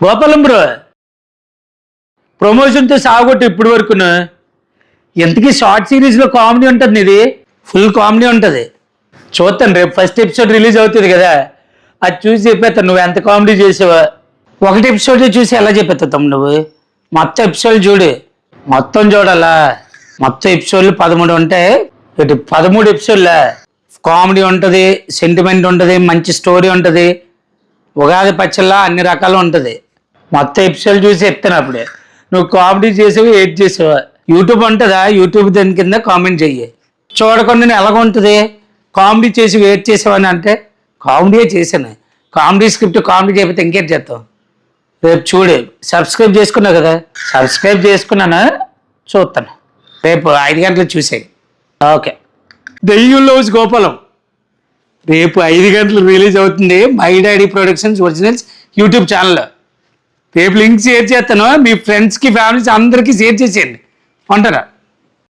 Gopalam bro, ప్రమోషన్తో సాగొట్టు ఇప్పటి వరకును. ఎంతకీ షార్ట్ సిరీస్లో కామెడీ ఉంటుంది, ఇది ఫుల్ కామెడీ ఉంటుంది. చూస్తాను రేపు ఫస్ట్ ఎపిసోడ్ రిలీజ్ అవుతుంది కదా, అది చూసి చెప్పేస్తాను నువ్వు ఎంత కామెడీ చేసావా. ఒకటి ఎపిసోడ్ చూసి ఎలా చెప్పేస్తావు నువ్వు? మొత్తం ఎపిసోడ్ చూడు, మొత్తం చూడాలా. మొత్తం ఎపిసోడ్లు 13 ఉంటాయి. ఇటు 13 ఎపిసోడ్లా కామెడీ ఉంటుంది, సెంటిమెంట్ ఉంటుంది, మంచి స్టోరీ ఉంటుంది, ఉగాది పచ్చళ్ళ అన్ని రకాలు ఉంటుంది. మొత్తం ఎపిసోడ్ చూసి చెప్తాను అప్పుడే నువ్వు కామెడీ చేసావు ఏడ్ చేసావా. యూట్యూబ్ ఉంటుందా? యూట్యూబ్ దాని కింద కామెంట్ చెయ్యి. చూడకుండా ఎలాగ ఉంటుంది కామెడీ చేసి వెయిట్ చేసావని అంటే కామెడీయే చేశాను. కామెడీ స్క్రిప్ట్ కామెడీ చేయకపోతే ఇంకేం చేస్తావు? రేపు చూడు. సబ్స్క్రైబ్ చేసుకున్నావు కదా? సబ్స్క్రైబ్ చేసుకున్నాను, చూస్తాను రేపు 5 గంటలకు చూసేయి. ఓకే. దెయ్యం లవ్స్ గోపాలం రేపు 5 గంటలకు రిలీజ్ అవుతుంది my daddy productions originals YouTube ఛానల్లో. రేపు లింక్ షేర్ చేస్తాను, మీ ఫ్రెండ్స్కి ఫ్యామిలీస్ అందరికీ షేర్ చేసేయండి. ఉంటారా?